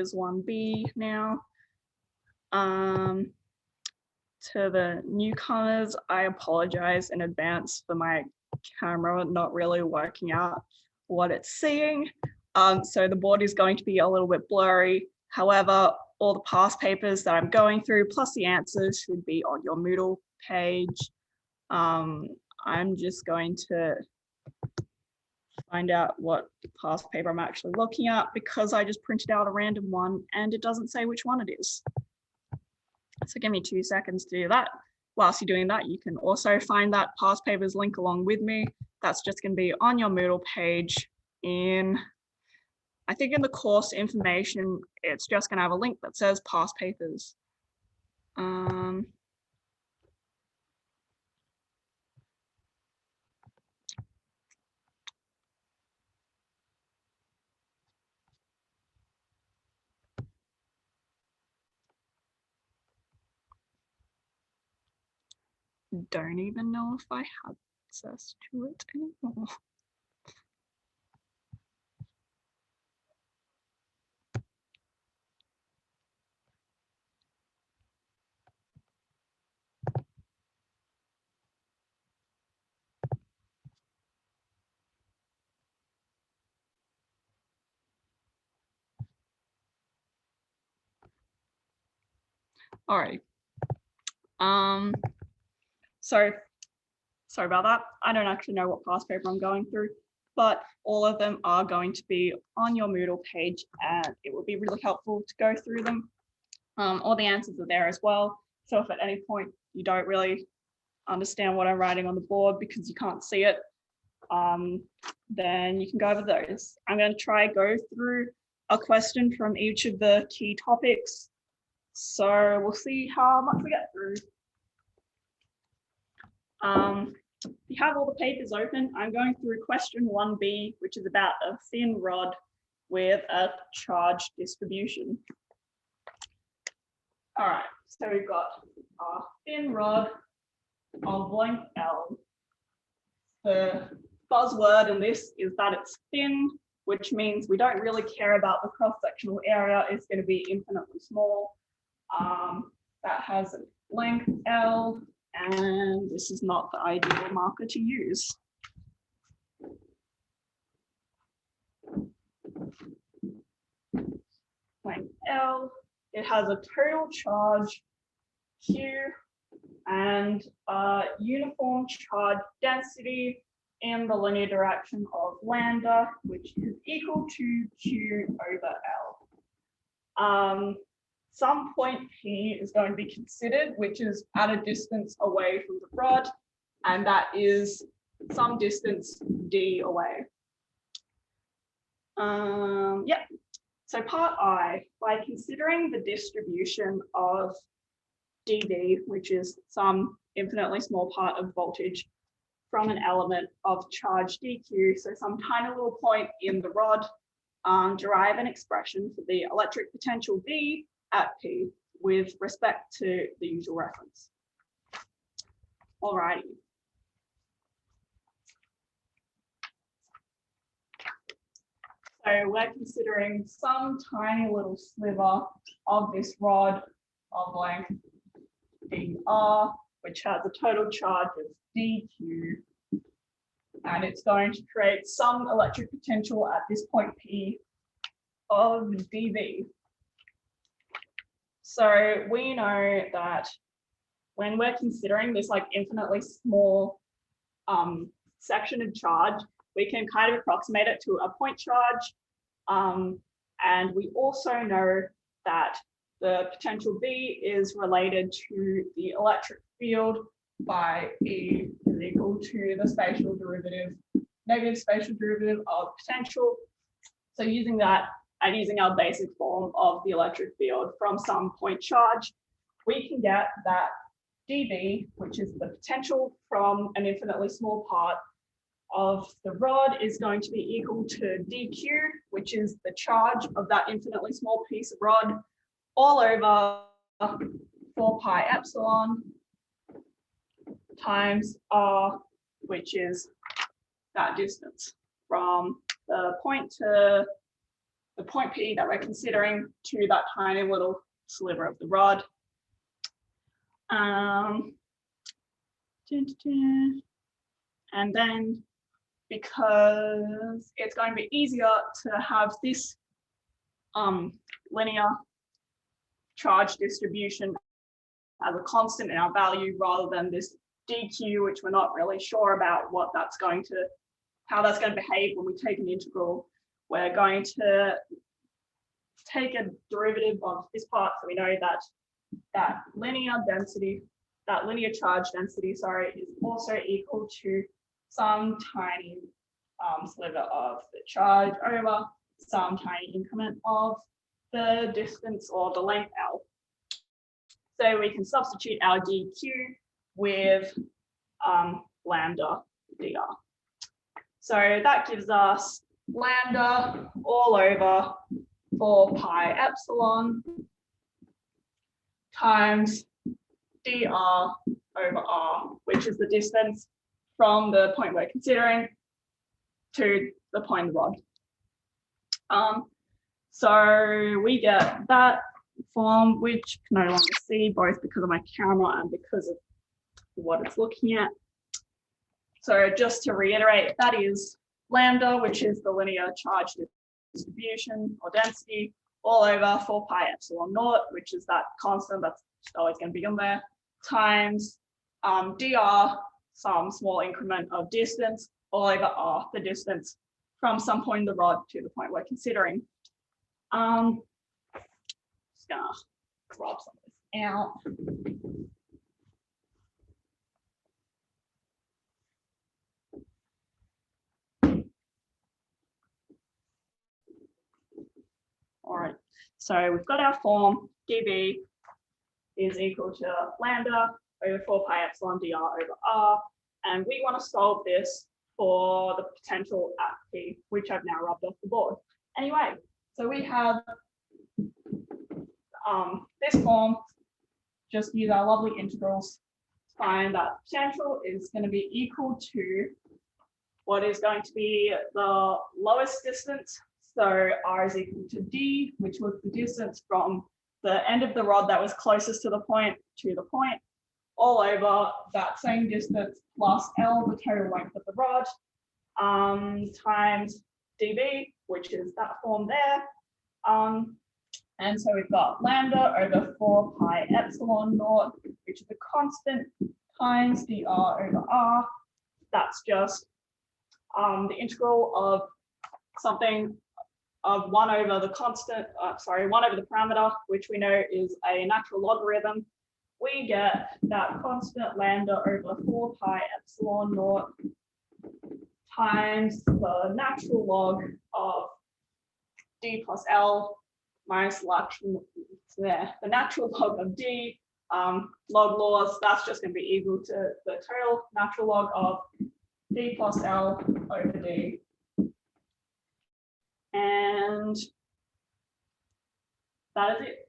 is 1B now. To the newcomers, I apologize in advance for my camera not really working out what it's seeing. So the board is going to be a little bit blurry. However, all the past papers that I'm going through, plus the answers, should be on your Moodle page. I'm just going to find out what past paper I'm actually looking at, because I just printed out a random one and it doesn't say which one it is. So give me 2 seconds to do that. Whilst you're doing that, you can also find that past papers link along with me. That's just going to be on your Moodle page in, I think in the course information, it's just going to have a link that says past papers. Don't even know if I have access to it anymore. All right. So sorry about that. I don't actually know what past paper I'm going through, but all of them are going to be on your Moodle page, and it will be really helpful to go through them. All the answers are there as well. So if at any point you don't really understand what I'm writing on the board because you can't see it, then you can go over those. I'm going to try go through a question from each of the key topics. So we'll see how much we get through. If you have all the papers open, I'm going through question 1B, which is about a thin rod with a charge distribution. All right, so we've got a thin rod of length L. The buzzword in this is that it's thin, which means we don't really care about the cross-sectional area. It's going to be infinitely small. That has a length L, and this is not the ideal marker to use. Length L, it has a total charge Q and a uniform charge density in the linear direction of lambda, which is equal to Q over L. Some point P is going to be considered, which is at a distance away from the rod, and that is some distance D away. Yeah. So part I, by considering the distribution of dV, which is some infinitely small part of voltage from an element of charge dq, so some tiny little point in the rod, derive an expression for the electric potential V at P with respect to the usual reference. Alrighty. So we're considering some tiny little sliver of this rod of length dr, which has a total charge of dq, and it's going to create some electric potential at this point P of dV. So we know that when we're considering this like infinitely small section of charge, we can kind of approximate it to a point charge. And we also know that the potential V is related to the electric field by E is equal to the spatial derivative, negative spatial derivative of potential. So using that and using our basic form of the electric field from some point charge, we can get that dV, which is the potential from an infinitely small part of the rod, is going to be equal to dq, which is the charge of that infinitely small piece of rod, all over 4 pi epsilon times r, which is that distance from the point to the point P that we're considering to that tiny little sliver of the rod. And then because it's going to be easier to have this linear charge distribution as a constant in our value rather than this dq, which we're not really sure about how that's going to behave when we take an integral. We're going to take a derivative of this part, so we know that that linear charge density, is also equal to some tiny sliver of the charge over some tiny increment of the distance or the length L. So we can substitute our dq with lambda dr. So that gives us lambda all over 4 pi epsilon times dr over r, which is the distance from the point we're considering to the point of the rod. So we get that form, which I can no longer see, both because of my camera and because of what it's looking at. So just to reiterate, that is lambda, which is the linear charge distribution or density, all over 4 pi epsilon naught, which is that constant that's always going to be on there, times dr, some small increment of distance, all over r, the distance from some point in the rod to the point we're considering. Just gonna grab some of this out. All right, so we've got our form, dv is equal to lambda over 4 pi epsilon dr over r, and we want to solve this for the potential at P, which I've now rubbed off the board. Anyway, so we have this form, just use our lovely integrals to find that potential is going to be equal to what is going to be the lowest distance. So r is equal to d, which was the distance from the end of the rod that was closest to the point, all over that same distance plus L, the total length of the rod, times dv, which is that form there. And so we've got lambda over 4 pi epsilon naught, which is a constant, times dr over r. That's just the integral of something of 1 over the constant, 1 over the parameter, which we know is a natural logarithm. We get that constant lambda over 4 pi epsilon naught times the natural log of d plus L minus the natural log of d, log laws, that's just going to be equal to the total natural log of d plus L over d. And that is it.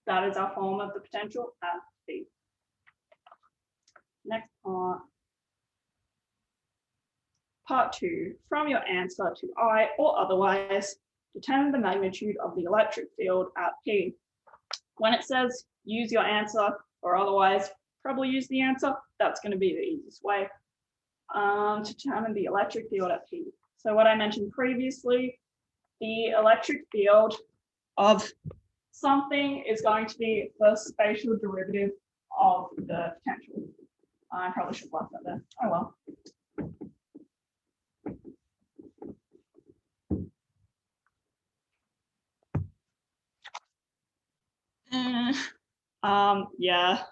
That is our form of the potential at P. Next part. Part 2. From your answer to I or otherwise, determine the magnitude of the electric field at P. When it says use your answer or otherwise, probably use the answer. That's going to be the easiest way to determine the electric field at P. So what I mentioned previously, the electric field of something is going to be the spatial derivative of the potential. I probably should have left that there. Oh well. Yeah.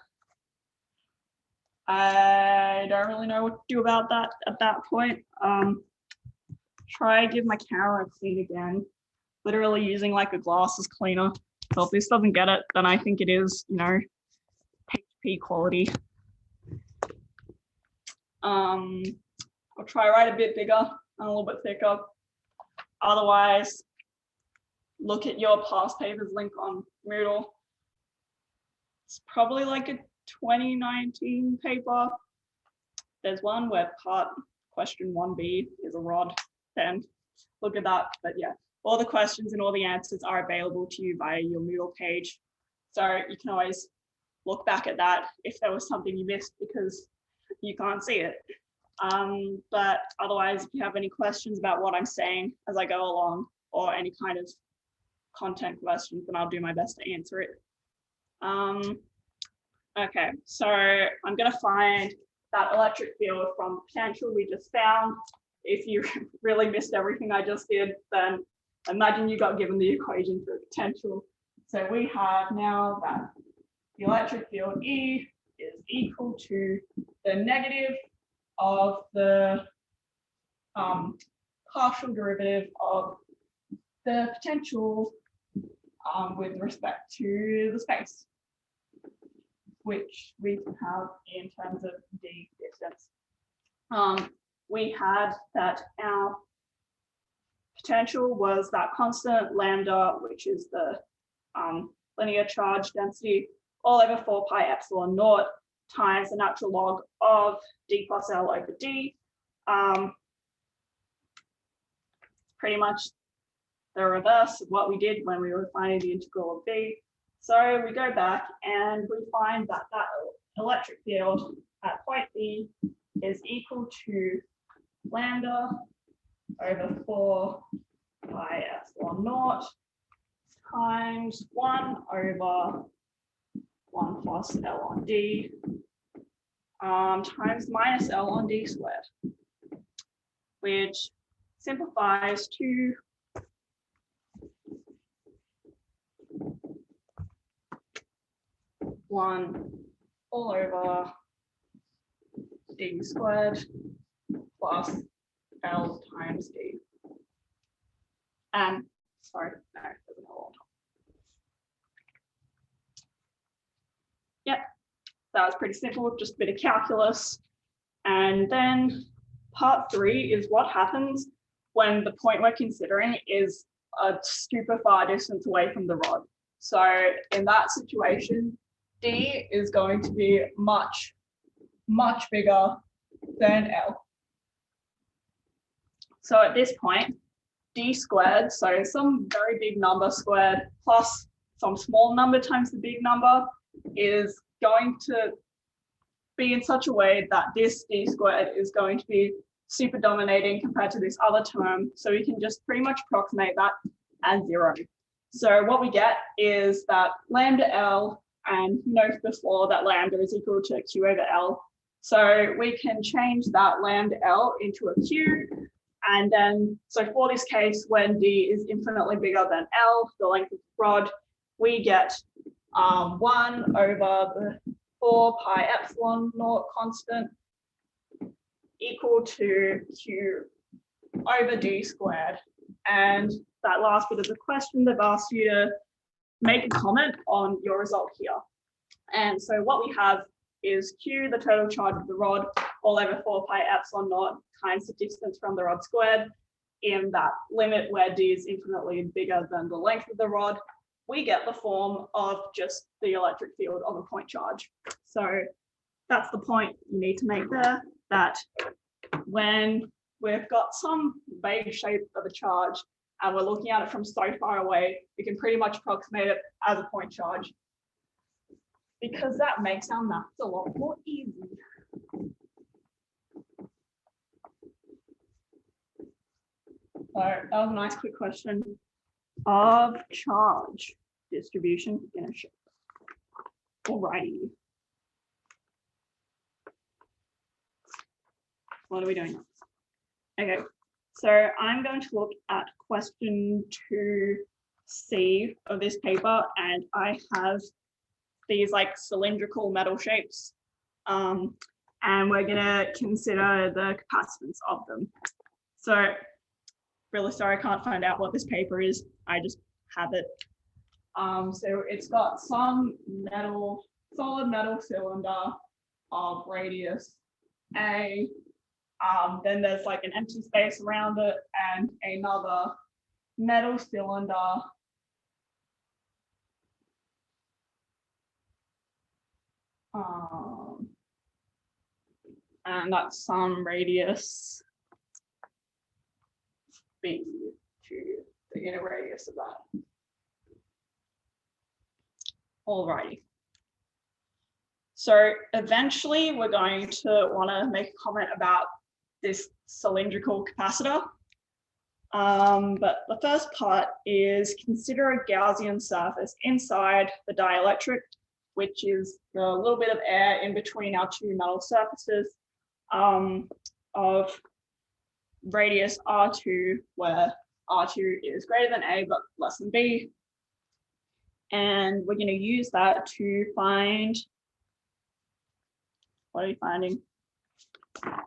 I don't really know what to do about that at that point. Try to give my camera a clean again. Literally using like a glasses cleaner. So if this doesn't get it, then I think it is, HP quality. I'll try write a bit bigger and a little bit thicker. Otherwise, look at your past papers link on Moodle. It's probably like a 2019 paper. There's one where part question 1B is a rod. Then look at that. But yeah, all the questions and all the answers are available to you via your Moodle page. So you can always look back at that if there was something you missed because you can't see it. But otherwise, if you have any questions about what I'm saying as I go along or any kind of content questions, then I'll do my best to answer it. Okay, so I'm going to find that electric field from potential we just found. If you really missed everything I just did, then imagine you got given the equation for potential. So we have now that the electric field E is equal to the negative of the partial derivative of the potential with respect to the space, which we have in terms of d distance. We had that our potential was that constant lambda, which is the linear charge density, all over 4 pi epsilon naught times the natural log of d plus L over d. Pretty much the reverse of what we did when we were finding the integral of b. So we go back and we find that that electric field at point B is equal to lambda over 4 pi epsilon naught times 1 over 1 plus L on D times minus L on D squared, which simplifies to one all over D squared plus L times D. Sorry, no, there's an L on top. Yep, that was pretty simple, just a bit of calculus. And then part 3 is what happens when the point we're considering is a super far distance away from the rod. So in that situation, D is going to be much, much bigger than L. So at this point, D squared, so some very big number squared plus some small number times the big number, is going to be in such a way that this D squared is going to be super dominating compared to this other term. So we can just pretty much approximate that as 0. So what we get is that lambda L, and you know before that lambda is equal to Q over L. So we can change that lambda L into a Q. And then, so for this case, when D is infinitely bigger than L, the length of the rod, we get 1 over the 4 pi epsilon naught constant equal to Q over D squared. And that last bit of the question, they've asked you to make a comment on your result here. And so what we have is Q, the total charge of the rod, all over 4 pi epsilon naught times the distance from the rod squared. In that limit where D is infinitely bigger than the length of the rod, we get the form of just the electric field of a point charge. So that's the point you need to make there, that when we've got some vague shape of a charge and we're looking at it from so far away, we can pretty much approximate it as a point charge, because that makes our maths a lot more easy. So that was a nice quick question of charge distribution in a shape. Alrighty. What are we doing next? Okay, so I'm going to look at question 2C of this paper, and I have these like cylindrical metal shapes, and we're gonna consider the capacitance of them. So really sorry, I can't find out what this paper is. I just have it. So it's got some metal, solid metal cylinder of radius A. Then there's like an empty space around it and another metal cylinder and that's some radius B to the inner radius of that. Alrighty. So eventually we're going to want to make a comment about this cylindrical capacitor. But the first part is consider a Gaussian surface inside the dielectric, which is the little bit of air in between our two metal surfaces of radius R2, where R2 is greater than A but less than B. And we're going to use that to find, what are you finding?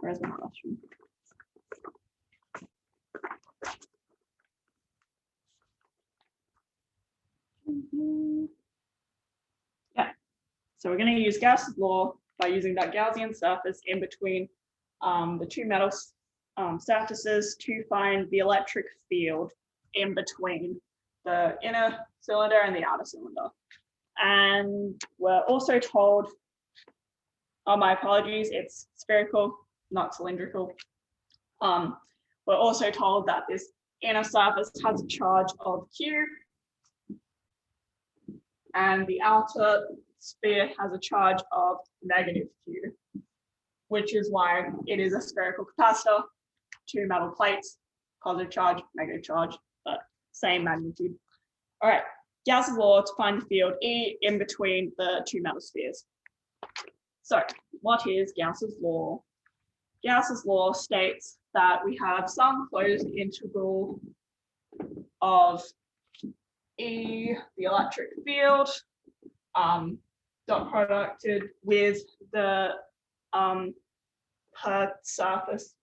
Where's my question? Yeah, so we're going to use Gauss's law by using that Gaussian surface in between the two metal surfaces to find the electric field in between the inner cylinder and the outer cylinder. And we're also told, oh, my apologies, it's spherical, not cylindrical. We're also told that this inner surface has a charge of Q, and the outer sphere has a charge of negative Q, which is why it is a spherical capacitor, two metal plates, positive charge, negative charge, but same magnitude. All right, Gauss's law to find the field E in between the two metal spheres. So what is Gauss's law? Gauss's law states that we have some closed integral of E, the electric field, dot producted with the per surface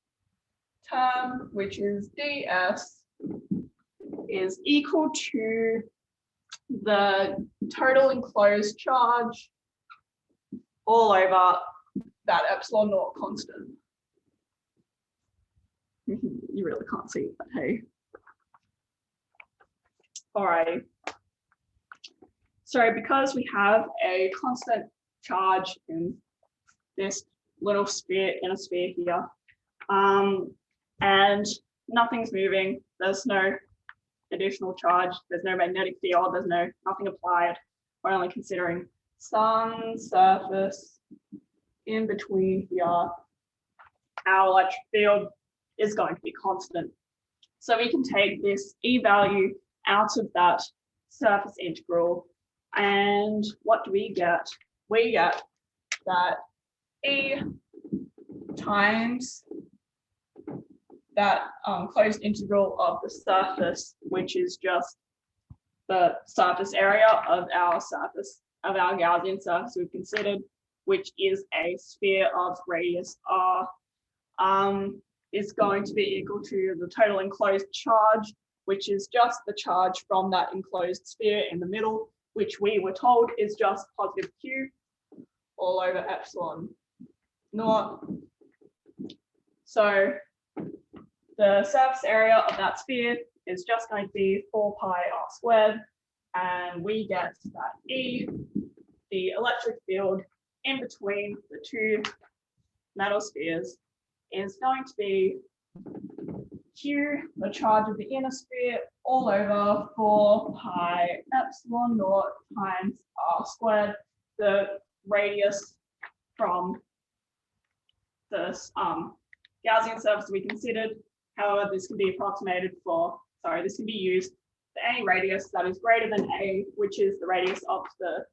term, which is ds, is equal to the total enclosed charge all over that epsilon naught constant. You really can't see it, but hey. Alrighty. So because we have a constant charge in this little sphere, inner sphere here, and nothing's moving, there's no additional charge, there's no magnetic field, there's nothing applied. We're only considering some surface in between here. Our electric field is going to be constant. So we can take this E value out of that surface integral, and what do we get? We get that E times that closed integral of the surface, which is just the surface area of our surface, of our Gaussian surface we've considered, which is a sphere of radius R, is going to be equal to the total enclosed charge, which is just the charge from that enclosed sphere in the middle, which we were told is just positive Q all over epsilon naught. So the surface area of that sphere is just going to be 4 pi r squared, and we get that E, the electric field in between the two metal spheres, is going to be Q, the charge of the inner sphere, all over 4 pi epsilon naught times r squared, the radius from this Gaussian surface we considered. However, this can be approximated for, this can be used for any radius that is greater than A, which is the radius of the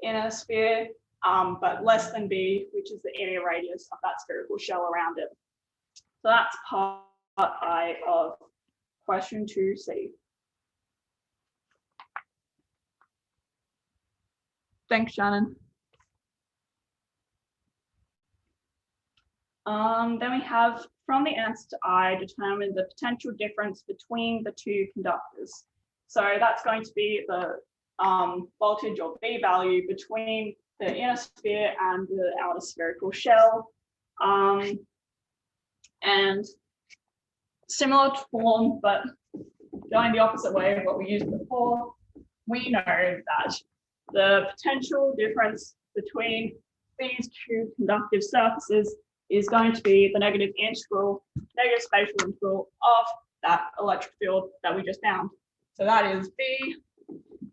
inner sphere, but less than B, which is the inner radius of that spherical shell around it. So that's part I of question 2C. Thanks, Shannon. Then we have, from the answer to I, determine the potential difference between the two conductors. So that's going to be the voltage or V value between the inner sphere and the outer spherical shell. And similar to form, but going the opposite way of what we used before, we know that the potential difference between these two conductive surfaces is going to be the negative spatial integral of that electric field that we just found. So that is B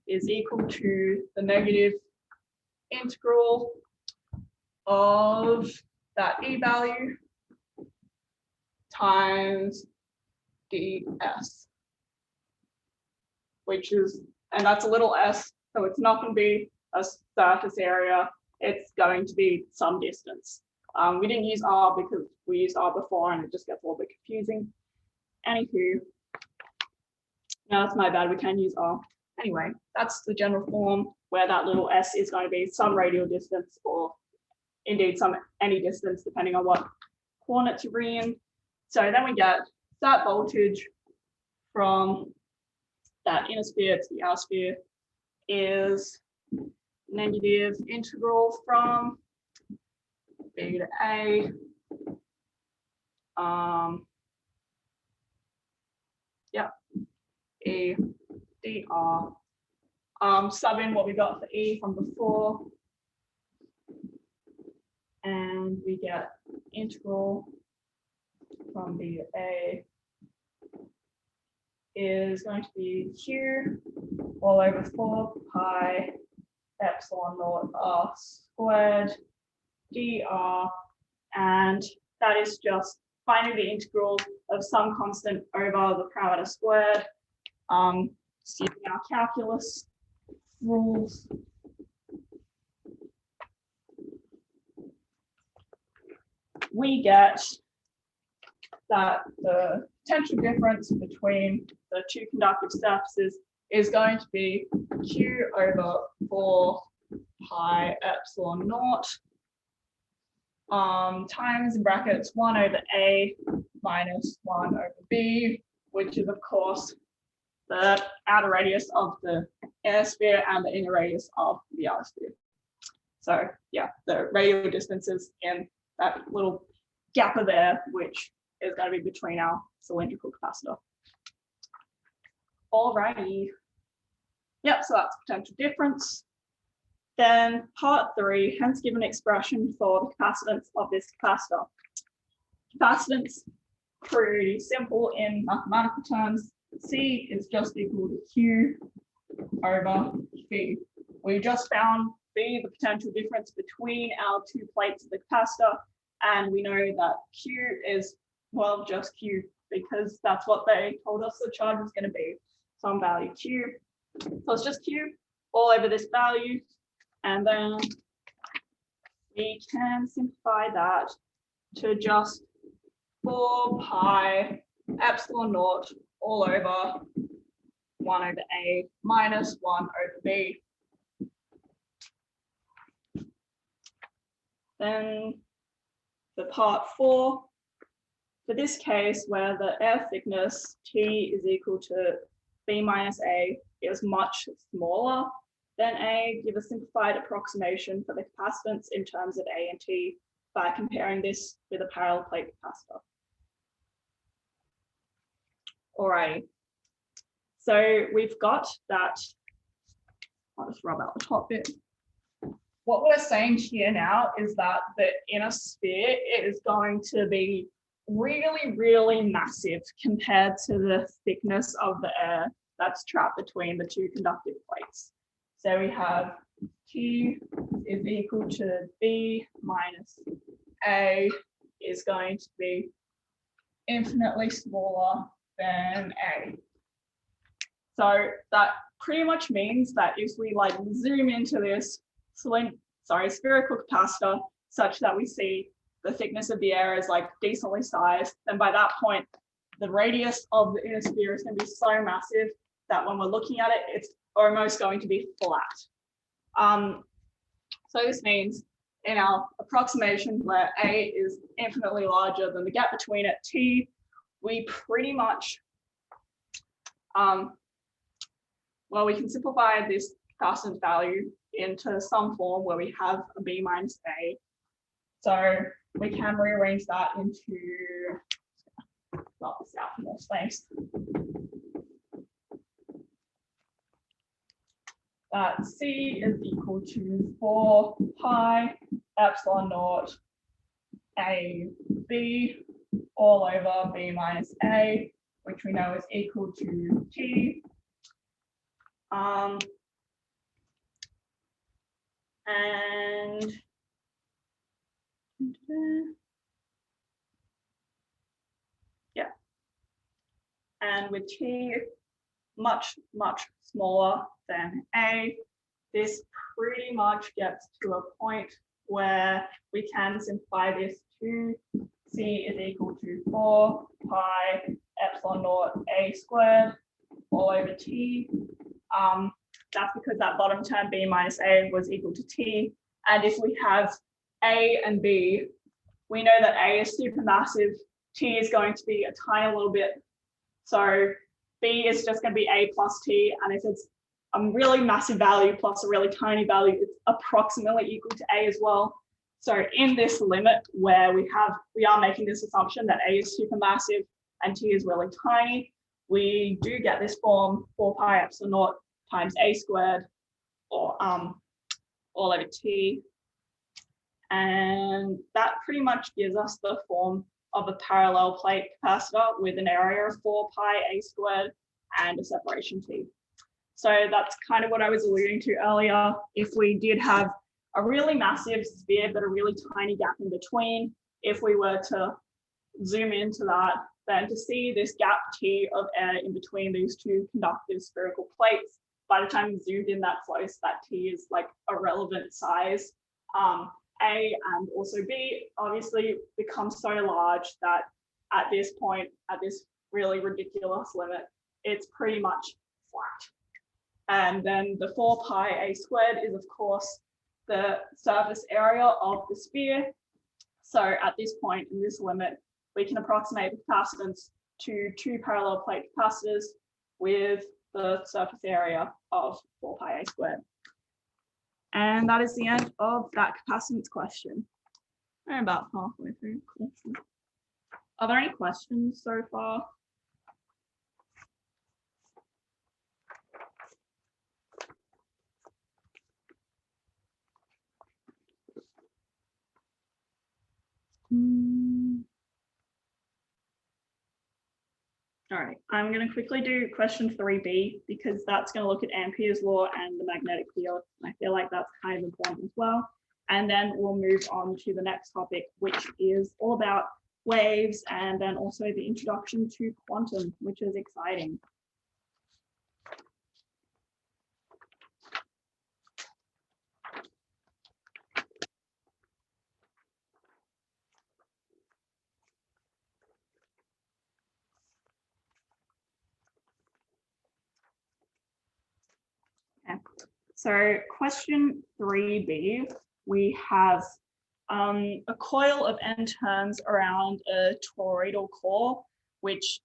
is equal to the negative integral of that E value times ds, which is, and that's a little s, so it's not going to be a surface area, it's going to be some distance. We didn't use r because we used r before and it just gets a little bit confusing. Anywho, no, that's my bad, we can use r. Anyway, that's the general form where that little s is going to be some radial distance, or indeed any distance depending on what coordinates you're in. So then we get that voltage from that inner sphere to the outer sphere is negative integral from B to A E dr. Sub in what we got for E from before, and we get integral from B to A is going to be Q all over 4 pi epsilon naught r squared dr, and that is just finding the integral of some constant over the parameter squared. Using our calculus rules. We get that the potential difference between the two conductive surfaces is going to be Q over 4 pi epsilon naught times, in brackets, 1 over A minus 1 over B, which is of course the outer radius of the inner sphere and the inner radius of the outer sphere. So yeah, the radial distances in that little gap there, which is going to be between our cylindrical capacitor. Alrighty. Yep, so that's potential difference. Then part 3, hence give an expression for the capacitance of this capacitor. Capacitance, pretty simple in mathematical terms. C is just equal to Q over V. We just found V, the potential difference between our two plates of the capacitor, and we know that Q is, well, just Q, because that's what they told us the charge was going to be, some value Q. So it's just Q all over this value, and then we can simplify that to just 4 pi epsilon naught all over 1 over A minus 1 over B. Then the part 4, for this case where the air thickness T is equal to B minus A is much smaller than A, give a simplified approximation for the capacitance in terms of A and T by comparing this with a parallel plate capacitor. Alrighty, so we've got that. I'll just rub out the top bit. What we're saying here now is that the inner sphere is going to be really, really massive compared to the thickness of the air that's trapped between the two conductive plates. So we have T is equal to B minus A is going to be infinitely smaller than A. So that pretty much means that if we like zoom into this spherical capacitor such that we see the thickness of the air is like decently sized, then by that point, the radius of the inner sphere is going to be so massive that when we're looking at it, it's almost going to be flat. So this means in our approximation where A is infinitely larger than the gap between it, T, we pretty much, well, we can simplify this capacitance value into some form where we have a B minus A. So we can rearrange that into, drop this out for more space. That C is equal to 4 pi epsilon naught A B all over B minus A, which we know is equal to T And yeah, and with T much smaller than A, this pretty much gets to a point where we can simplify this to C is equal to 4 pi epsilon naught A squared all over T. That's because that bottom term B minus A was equal to T. And if we have A and B, we know that A is supermassive, T is going to be a tiny little bit. So B is just going to be A plus T. And if it's a really massive value plus a really tiny value, it's approximately equal to A as well. So in this limit where we are making this assumption that A is supermassive and T is really tiny, we do get this form 4 pi epsilon naught times A squared or all over T. And that pretty much gives us the form of a parallel plate capacitor with an area of 4 pi A squared and a separation T. So that's kind of what I was alluding to earlier. If we did have a really massive sphere, but a really tiny gap in between, if we were to zoom into that, then to see this gap T of air in between these two conductive spherical plates, by the time you zoomed in that close, that T is like a relevant size. A and also B obviously become so large that at this point, at this really ridiculous limit, it's pretty much flat. And then the 4 pi A squared is of course the surface area of the sphere. So at this point in this limit, we can approximate the capacitance to two parallel plate capacitors with the surface area of 4 pi A squared. And that is the end of that capacitance question. We're about halfway through. Are there any questions so far? All right, I'm going to quickly do question 3b because that's going to look at Ampere's law and the magnetic field. I feel like that's kind of important as well. And then we'll move on to the next topic, which is all about waves and then also the introduction to quantum, which is exciting. Okay. So question 3b, we have a coil of n turns around a toroidal core, which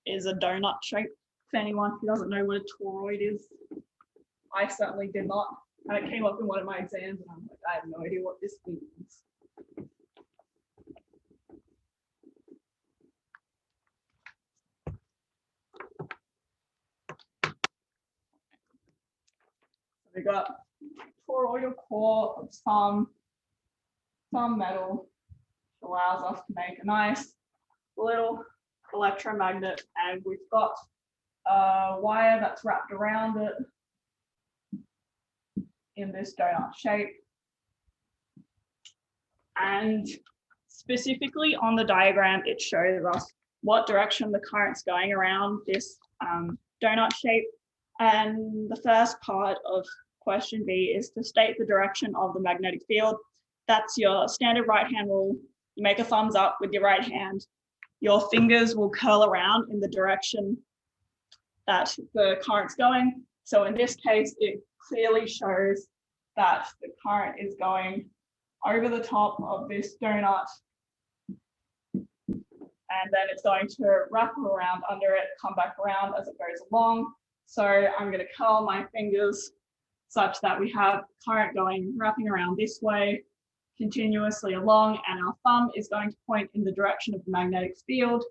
is a donut shape. For anyone who doesn't know what a toroid is, I certainly did not. And it came up in one of my exams and I'm like, I have no idea what this means. So we got toroidal core of some metal, which allows us to make a nice little electromagnet, and we've got a wire that's wrapped around it in this donut shape. And specifically on the diagram, it shows us what direction the current's going around this donut shape. And the first part of question B is to state the direction of the magnetic field. That's your standard right-hand rule. You make a thumbs up with your right hand. Your fingers will curl around in the direction that the current's going. So in this case, it clearly shows that the current is going over the top of this donut, and then it's going to wrap around under it, come back around as it goes along. So I'm going to curl my fingers such that we have current going, wrapping around this way, continuously along, and our thumb is going to point in the direction of the magnetic field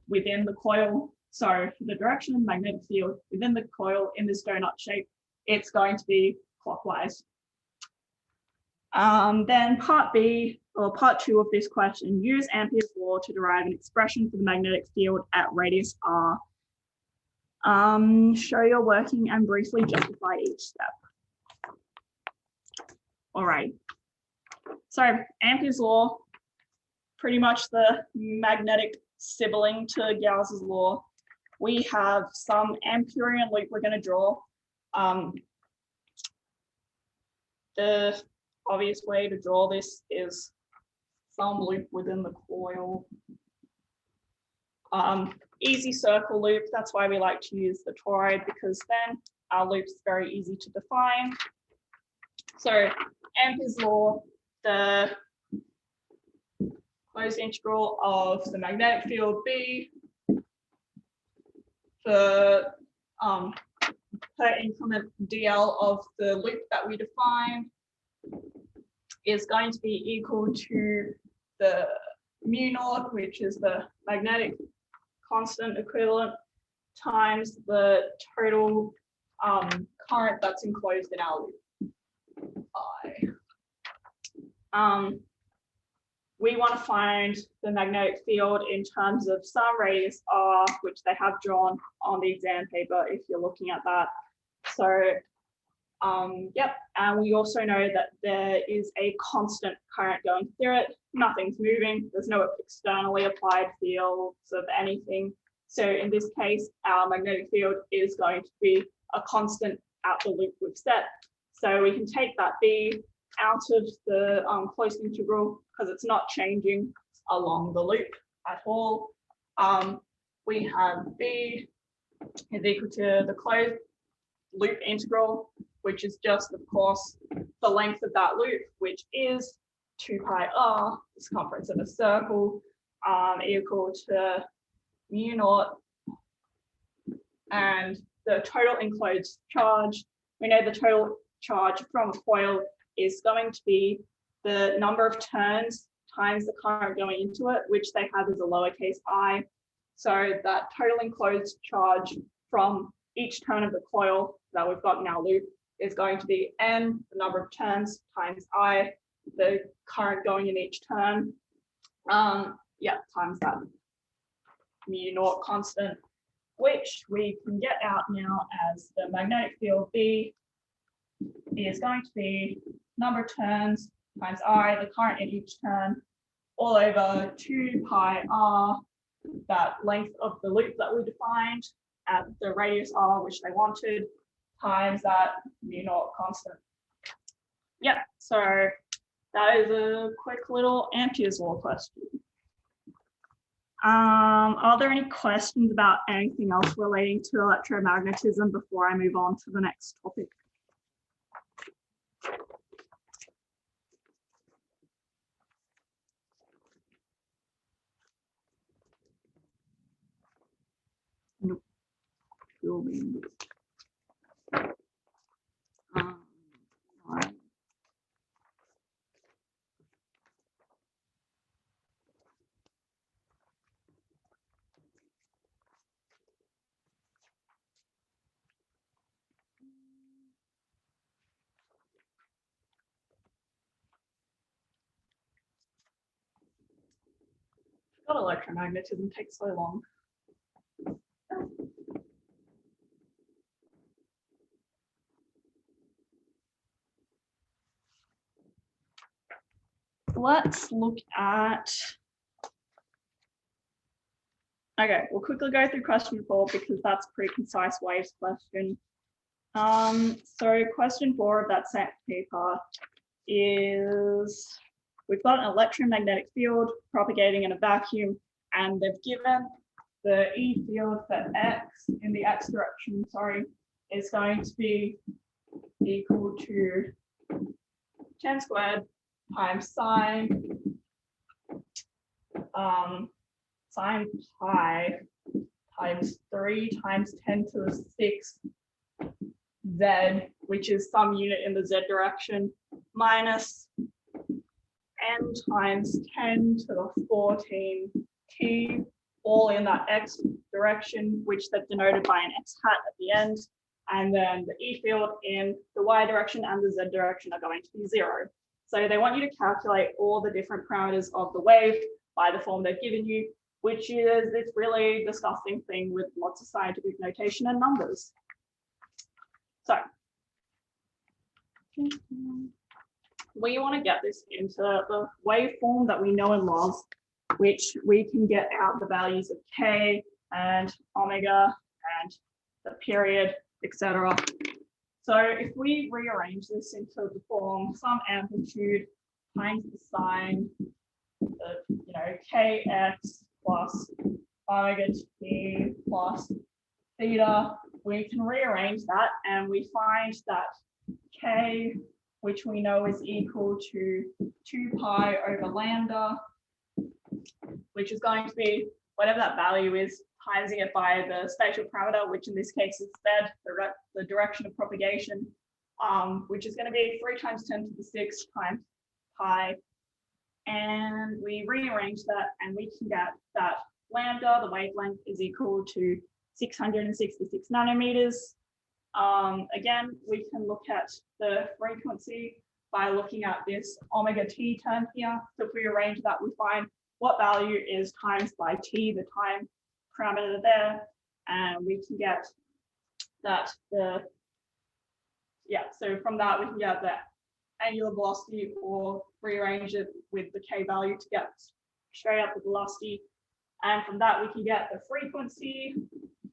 within the coil. So the direction of the magnetic field within the coil in this donut shape, it's going to be clockwise. Then part B, or part 2 of this question, use Ampere's law to derive an expression for the magnetic field at radius r. Show your working and briefly justify each step. All right. So Ampere's law, pretty much the magnetic sibling to Gauss's law. We have some Amperian loop we're going to draw. The obvious way to draw this is some loop within the coil. Easy circle loop, that's why we like to use the toroid, because then our loop's very easy to define. So Ampere's law, the closed integral of the magnetic field B for per increment dl of the loop that we define is going to be equal to the mu naught, which is the magnetic constant equivalent, times the total current that's enclosed in our loop, I. We want to find the magnetic field in terms of some radius r, which they have drawn on the exam paper if you're looking at that. So, yep, and we also know that there is a constant current going through it. Nothing's moving. There's no externally applied fields of anything. So in this case, our magnetic field is going to be a constant at the loop we've set. So we can take that B out of the closed integral because it's not changing along the loop at all. We have B is equal to the closed loop integral, which is just, of course, the length of that loop, which is 2 pi r, the circumference of a circle, equal to mu naught, and the total enclosed charge. We know the total charge from a coil is going to be the number of turns times the current going into it, which they have as a lowercase I. So that total enclosed charge from each turn of the coil that we've got in our loop is going to be n, the number of turns, times I, the current going in each turn. Times that mu naught constant, which we can get out now as the magnetic field B is going to be number of turns times I, the current in each turn, all over 2 pi r, that length of the loop that we defined at the radius r, which they wanted, times that mu naught constant. Yep, so that is a quick little Ampere's law question. Are there any questions about anything else relating to electromagnetism before I move on to the next topic? Nope. All right. God, electromagnetism takes so long. Let's look at, okay, we'll quickly go through question 4 because that's a pretty concise waves question. So question 4 of that set paper is, we've got an electromagnetic field propagating in a vacuum, and they've given the E field for X in the X direction, is going to be equal to 10 squared times sine pi times 3 times 10 to the 6 z, which is some unit in the z direction, minus n times 10 to the 14 t, all in that x direction, which they've denoted by an x hat at the end. And then the E field in the y direction and the z direction are going to be 0. So they want you to calculate all the different parameters of the wave by the form they've given you. which is this really disgusting thing with lots of scientific notation and numbers. So we want to get this into the waveform that we know and love, which we can get out the values of K and omega and the period, etc. So if we rearrange this into the form some amplitude times the sine of kx plus omega t plus theta, we can rearrange that and we find that k, which we know is equal to 2 pi over lambda, which is going to be whatever that value is, timesing it by the spatial parameter, which in this case is z, the direction of propagation, which is going to be 3 times 10 to the 6 times pi. And we rearrange that and we can get that lambda, the wavelength, is equal to 666 nanometers. Again, we can look at the frequency by looking at this omega t term here. So if we arrange that, we find what value is times by t, the time parameter there, and we can get that so from that we can get the angular velocity or rearrange it with the k value to get straight up the velocity. And from that we can get the frequency,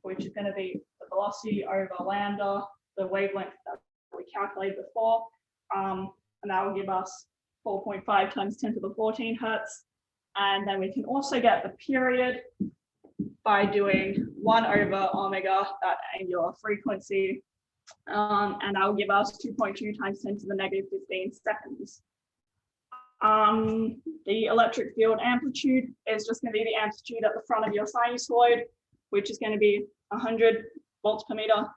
which is going to be the velocity over lambda, the wavelength that we calculated before. And that will give us 4.5 times 10 to the 14 hertz. And then we can also get the period by doing 1 over omega, that angular frequency. And that will give us 2.2 times 10 to the negative 15 seconds. The electric field amplitude is just going to be the amplitude at the front of your sinusoid, which is going to be 100 volts per meter.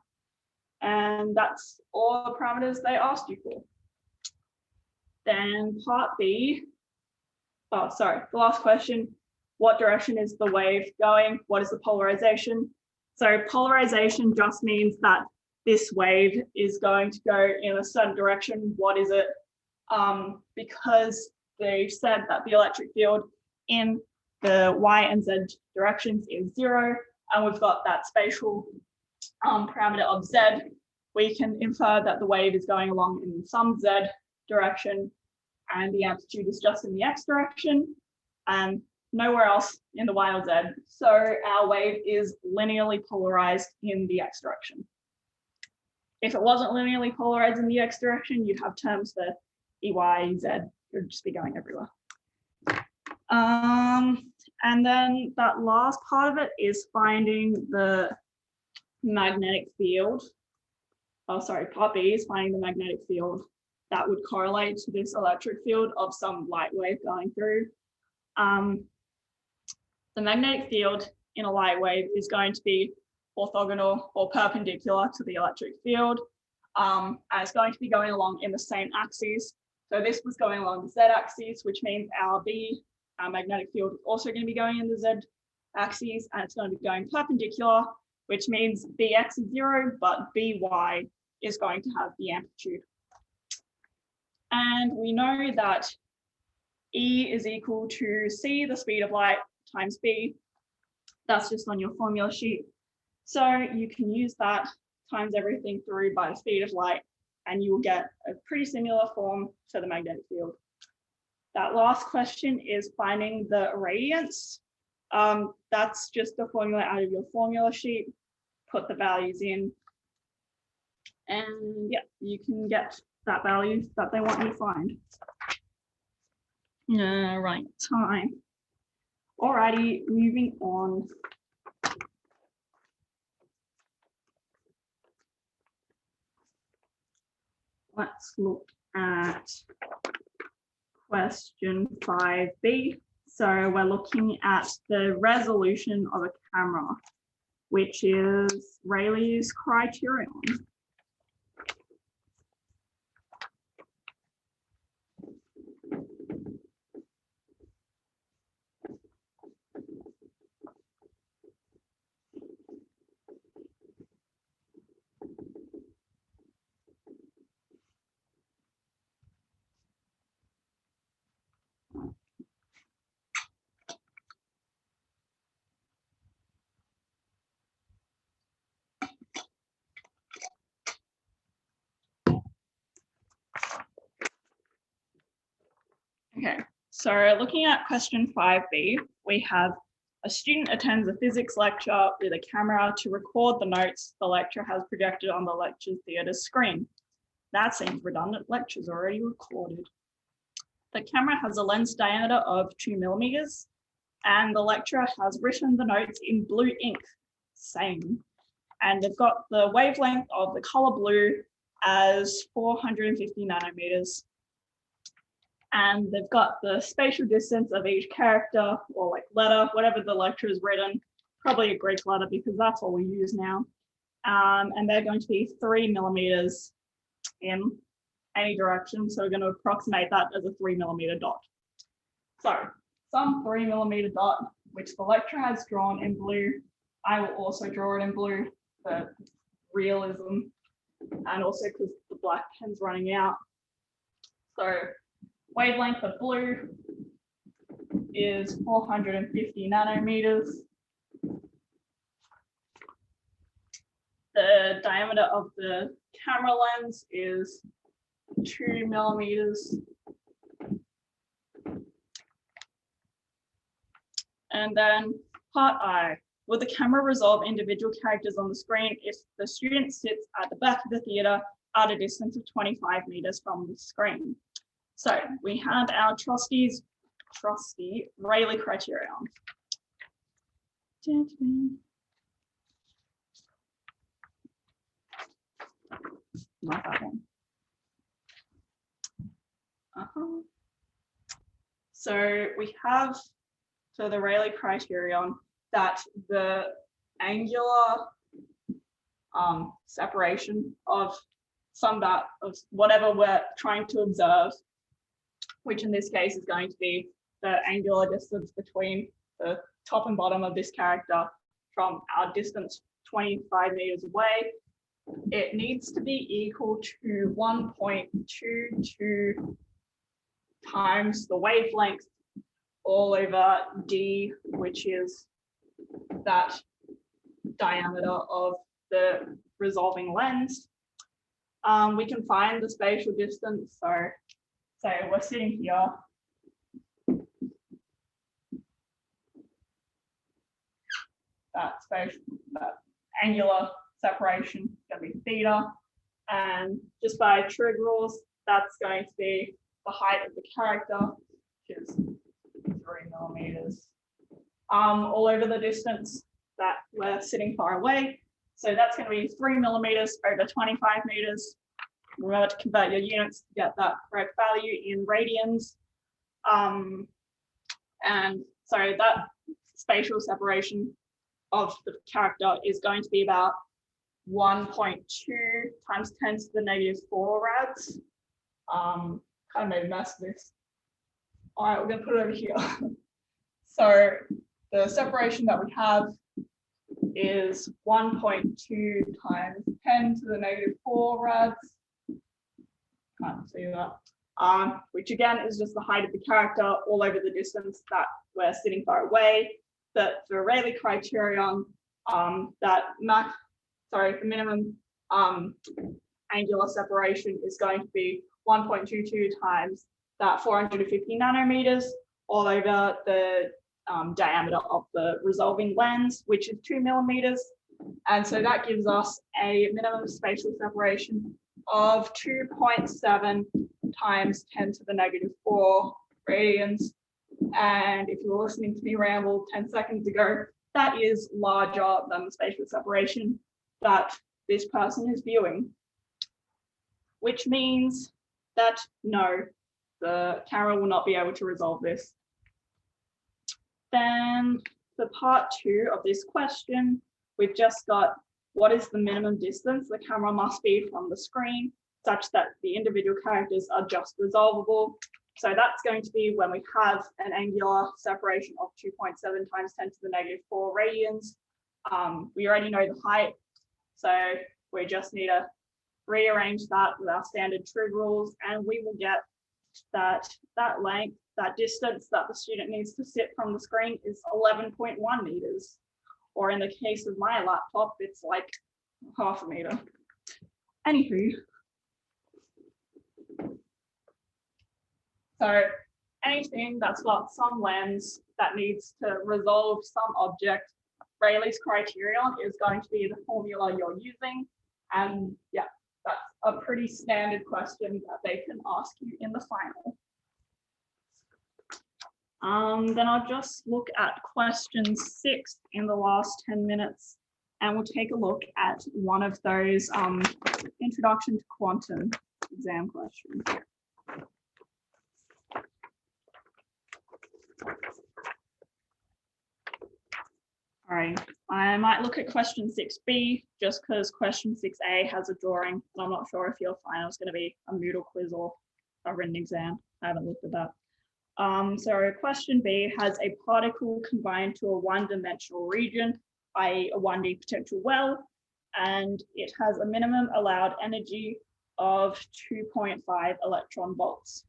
And that's all the parameters they asked you for. Then part B, the last question, what direction is the wave going? What is the polarization? So polarization just means that this wave is going to go in a certain direction. What is it? Because they said that the electric field in the y and z directions is 0, and we've got that spatial parameter of z, we can infer that the wave is going along in some z direction, and the amplitude is just in the x direction and nowhere else in the y or z. So our wave is linearly polarized in the x direction. If it wasn't linearly polarized in the x direction, you'd have terms for EY, Z, it would just be going everywhere. And then that last part of it is finding the magnetic field. Part B is finding the magnetic field that would correlate to this electric field of some light wave going through. The magnetic field in a light wave is going to be orthogonal or perpendicular to the electric field. And it's going to be going along in the same axes. So this was going along the z-axis, which means our magnetic field is also going to be going in the z-axis, and it's going to be going perpendicular, which means Bx is 0, but By is going to have the amplitude. And we know that E is equal to c, the speed of light, times b. That's just on your formula sheet. So you can use that, times everything through by the speed of light, and you will get a pretty similar form to the magnetic field. That last question is finding the radiance. That's just the formula out of your formula sheet. Put the values in, and yeah, you can get that value that they want you to find. Right, time. Alrighty, moving on. Let's look at question 5b. So we're looking at the resolution of a camera, which is Rayleigh's criterion. Okay, so looking at question 5B, we have a student attends a physics lecture with a camera to record the notes the lecturer has projected on the lecture theatre screen. That seems redundant. Lecture's already recorded. The camera has a lens diameter of 2 millimeters, and the lecturer has written the notes in blue ink. Same. And they've got the wavelength of the color blue as 450 nanometers. And they've got the spatial distance of each character or like letter, whatever the lecturer has written, probably a Greek letter because that's all we use now. And they're going to be 3 millimeters in any direction. So we're going to approximate that as a 3 millimeter dot. So some 3 millimeter dot, which the lecturer has drawn in blue. I will also draw it in blue for realism and also because the black pen's running out. So wavelength of blue is 450 nanometers. The diameter of the camera lens is 2 millimeters. And then part I, will the camera resolve individual characters on the screen if the student sits at the back of the theatre at a distance of 25 meters from the screen? So we have our trusty Rayleigh criterion. Not that one. So we have for the Rayleigh criterion that the angular separation of whatever we're trying to observe, which in this case is going to be the angular distance between the top and bottom of this character from our distance 25 meters away, it needs to be equal to 1.22 times the wavelength all over d, which is that diameter of the resolving lens. We can find the spatial distance. So say we're sitting here. That angular separation is going to be theta. And just by trig rules, that's going to be the height of the character, which is 3 millimeters, all over the distance that we're sitting far away. So that's going to be 3 millimeters over 25 meters. Remember to convert your units to get that correct value in radians. And so that spatial separation of the character is going to be about 1.2 times 10 to the negative 4 rads. Kind of made a mess of this. All right, we're going to put it over here. So the separation that we have is 1.2 times 10 to the negative 4 rads. Can't see that. Which again is just the height of the character all over the distance that we're sitting far away. But for Rayleigh criterion, the minimum angular separation is going to be 1.22 times that 450 nanometers all over the diameter of the resolving lens, which is 2 millimeters. And so that gives us a minimum spatial separation of 2.7 times 10 to the negative 4 radians. And if you were listening to me ramble 10 seconds ago, that is larger than the spatial separation that this person is viewing, which means that no, the camera will not be able to resolve this. Then for part 2 of this question, we've just got what is the minimum distance the camera must be from the screen such that the individual characters are just resolvable. So that's going to be when we have an angular separation of 2.7 times 10 to the negative 4 radians. We already know the height, so we just need to rearrange that with our standard trig rules, and we will get that length, that distance that the student needs to sit from the screen is 11.1 meters. Or in the case of my laptop, it's like half a meter. Anywho. So anything that's got some lens that needs to resolve some object, Rayleigh's criterion is going to be the formula you're using. And yeah, that's a pretty standard question that they can ask you in the final. Then I'll just look at question 6 in the last 10 minutes, and we'll take a look at one of those introduction to quantum exam questions. All right, I might look at question 6B just because question 6A has a drawing, and I'm not sure if your final is going to be a Moodle quiz or a written exam. I haven't looked at that. So question B has a particle confined to a one-dimensional region, i.e. a 1D potential well, and it has a minimum allowed energy of 2.5 electron volts.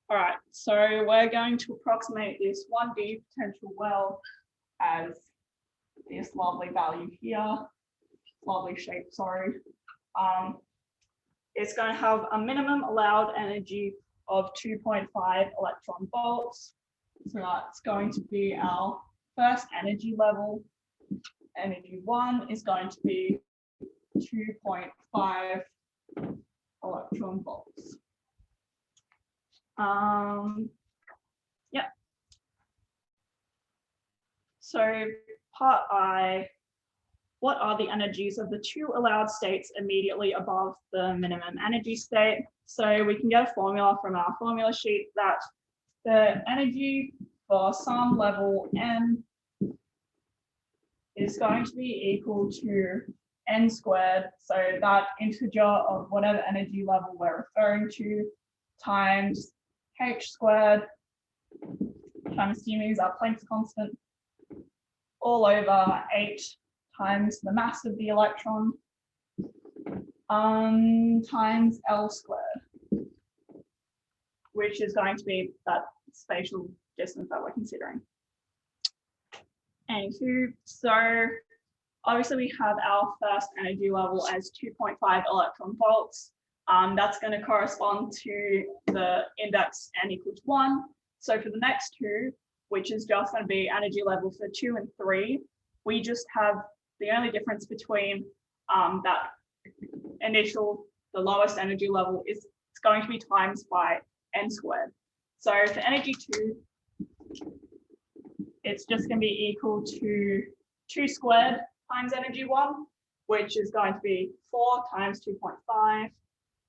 All right, so we're going to approximate this 1D potential well as this lovely value here, lovely shape, sorry. It's going to have a minimum allowed energy of 2.5 electron volts. So that's going to be our first energy level. Energy 1 is going to be 2.5 electron volts. Yeah. So part I, what are the energies of the two allowed states immediately above the minimum energy state? So we can get a formula from our formula sheet that the energy for some level n is going to be equal to n squared. So that integer of whatever energy level we're referring to times h squared, which I'm assuming is our Planck's constant, all over 8 times the mass of the electron times L squared, which is going to be that spatial distance that we're considering. Anywho, so obviously we have our first energy level as 2.5 electron volts. That's going to correspond to the index n equals 1. So for the next two, which is just going to be energy level for 2 and 3, we just have the only difference between that initial, the lowest energy level is it's going to be times by n squared. So for energy 2, it's just going to be equal to 2 squared times energy 1, which is going to be 4 times 2.5,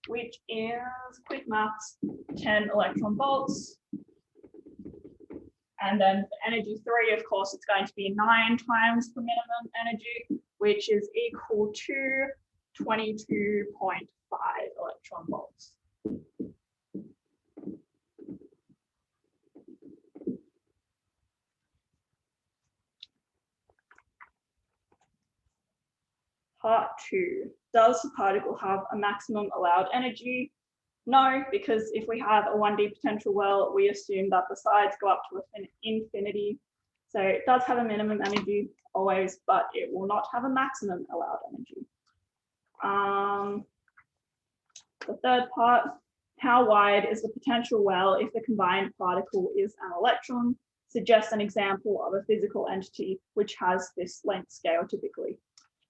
which is, quick maths, 10 electron volts. And then for energy 3, of course, it's going to be 9 times the minimum energy, which is equal to 22.5 electron volts. Part 2, does the particle have a maximum allowed energy? No, because if we have a 1D potential well, we assume that the sides go up to infinity. So it does have a minimum energy always, but it will not have a maximum allowed energy. The third part, how wide is the potential well if the combined particle is an electron? Suggests an example of a physical entity which has this length scale typically.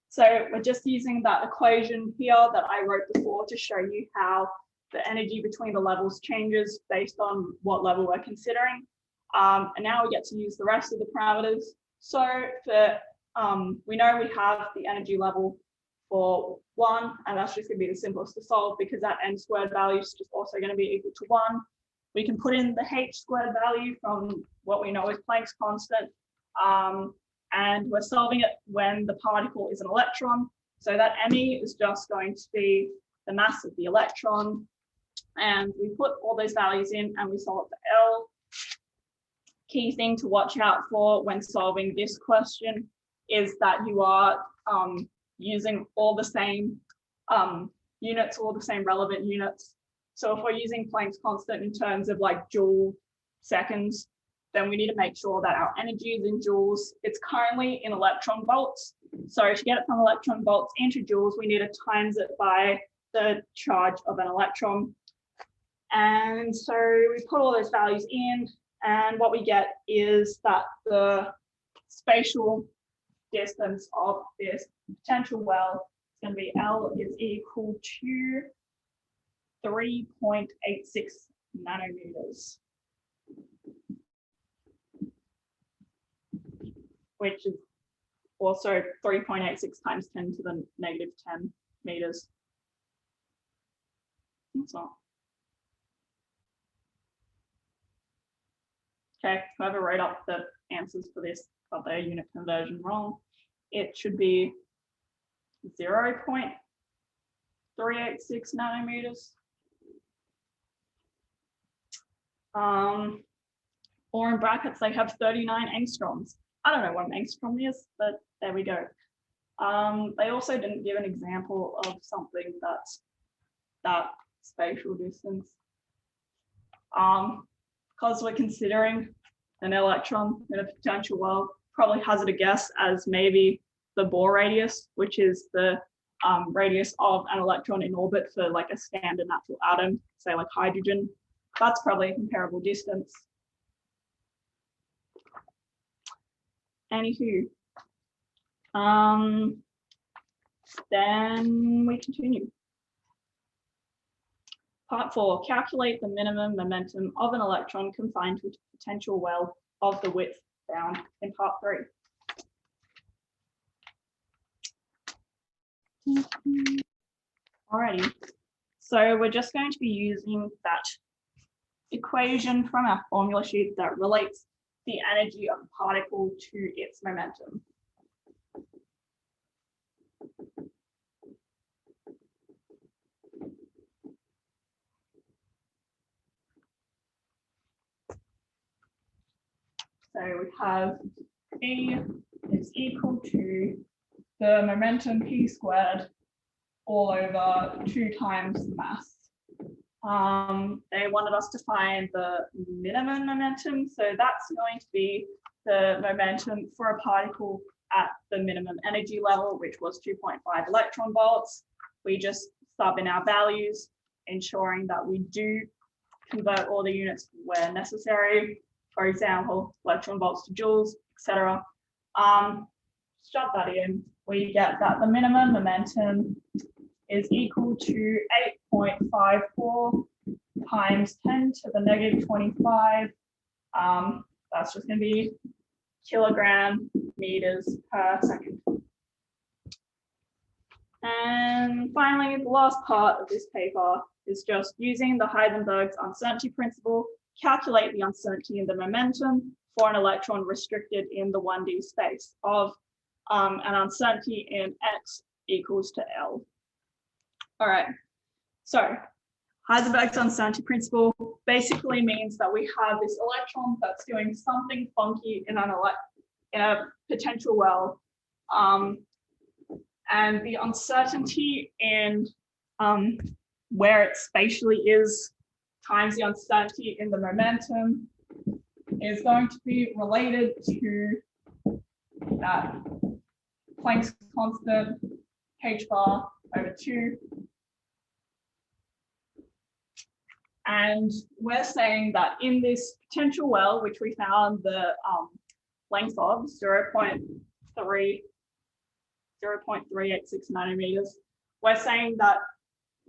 So we're just using that equation here that I wrote before to show you how the energy between the levels changes based on what level we're considering. And now we get to use the rest of the parameters. So for, we know we have the energy level for 1, and that's just going to be the simplest to solve because that n squared value is just also going to be equal to 1. We can put in the h squared value from what we know is Planck's constant. And we're solving it when the particle is an electron. So that me is just going to be the mass of the electron. And we put all those values in and we solve for L. Key thing to watch out for when solving this question is that you are using all the same units, all the same relevant units. So if we're using Planck's constant in terms of like joule seconds, then we need to make sure that our energy is in joules. It's currently in electron volts. So to get it from electron volts into joules, we need to times it by the charge of an electron. And so we put all those values in, and what we get is that the spatial distance of this potential well is going to be L is equal to 3.86 nanometers, which is also 3.86 times 10 to the negative 10 meters. That's not. Okay, whoever wrote up the answers for this got their unit conversion wrong. It should be 0.386 nanometers. Or in brackets, they have 39 angstroms. I don't know what an angstrom is, but there we go. They also didn't give an example of something that's that spatial distance. Because we're considering an electron in a potential well, probably hazard a guess as maybe the Bohr radius, which is the radius of an electron in orbit for like a standard natural atom, say like hydrogen. That's probably a comparable distance. Anywho, then we continue. Part 4, calculate the minimum momentum of an electron confined to a potential well of the width found in part 3. Alrighty, so we're just going to be using that equation from our formula sheet that relates the energy of a particle to its momentum. So we have E is equal to the momentum P squared all over 2 times the mass. They wanted us to find the minimum momentum. So that's going to be the momentum for a particle at the minimum energy level, which was 2.5 electron volts. We just sub in our values, ensuring that we do convert all the units where necessary. For example, electron volts to joules, etc. Shove that in, we get that the minimum momentum is equal to 8.54 times 10 to the negative 25. That's just going to be kilogram meters per second. And finally, the last part of this paper is just using the Heisenberg's uncertainty principle, calculate the uncertainty in the momentum for an electron restricted in the 1D space of an uncertainty in x equals to L. All right, so Heisenberg's uncertainty principle basically means that we have this electron that's doing something funky in a potential well, and the uncertainty in where it spatially is times the uncertainty in the momentum is going to be related to that Planck's constant h bar over 2. And we're saying that in this potential well, which we found the length of 0.386 nanometers, we're saying that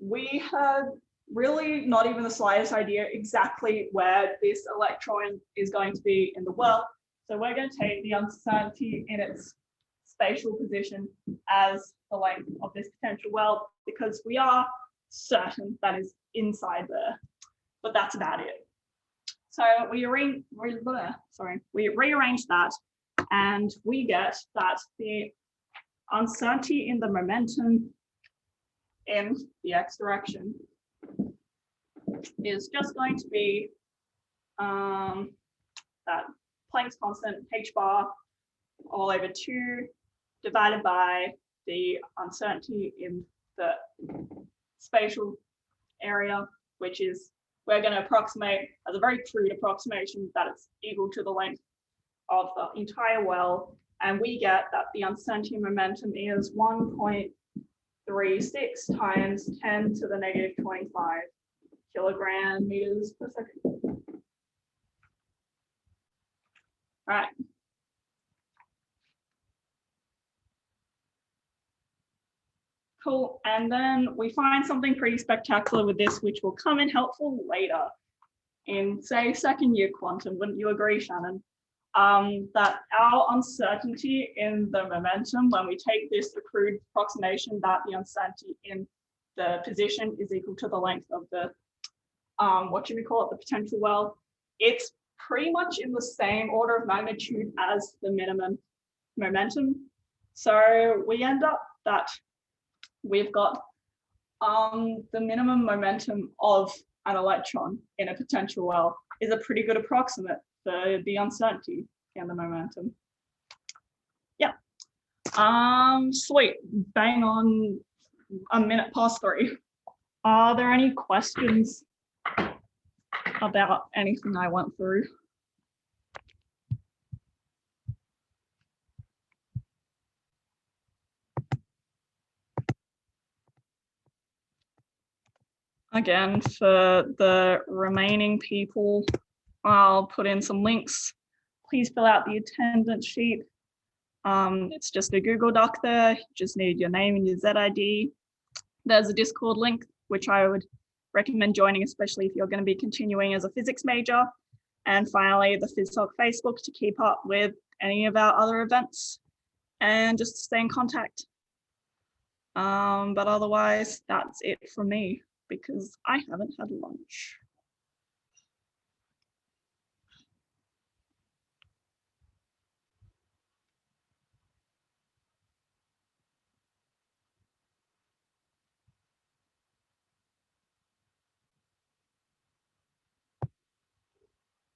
we have really not even the slightest idea exactly where this electron is going to be in the well. So we're going to take the uncertainty in its spatial position as the length of this potential well, because we are certain that is inside there, but that's about it. So we rearrange that, and we get that the uncertainty in the momentum in the x direction is just going to be that Planck's constant h bar all over 2 divided by the uncertainty in the spatial area, which is, we're going to approximate as a very crude approximation that it's equal to the length of the entire well, and we get that the uncertainty momentum is 1.36 times 10 to the negative 25. kilogram meters per second. All right. Cool, and then we find something pretty spectacular with this, which will come in helpful later in, say, second year quantum. Wouldn't you agree, Shannon? That our uncertainty in the momentum, when we take this accrued approximation that the uncertainty in the position is equal to the length of the, what should we call it, the potential well, it's pretty much in the same order of magnitude as the minimum momentum. So we end up that we've got the minimum momentum of an electron in a potential well is a pretty good approximate for the uncertainty in the momentum. Yeah. Sweet. Bang on a minute past 3. Are there any questions about anything I went through? Again, for the remaining people, I'll put in some links. Please fill out the attendance sheet. It's just a Google Doc there. You just need your name and your ZID. There's a Discord link, which I would recommend joining, especially if you're going to be continuing as a physics major. And finally, the PhysTalk Facebook to keep up with any of our other events and just stay in contact. But otherwise, that's it from me, because I haven't had lunch.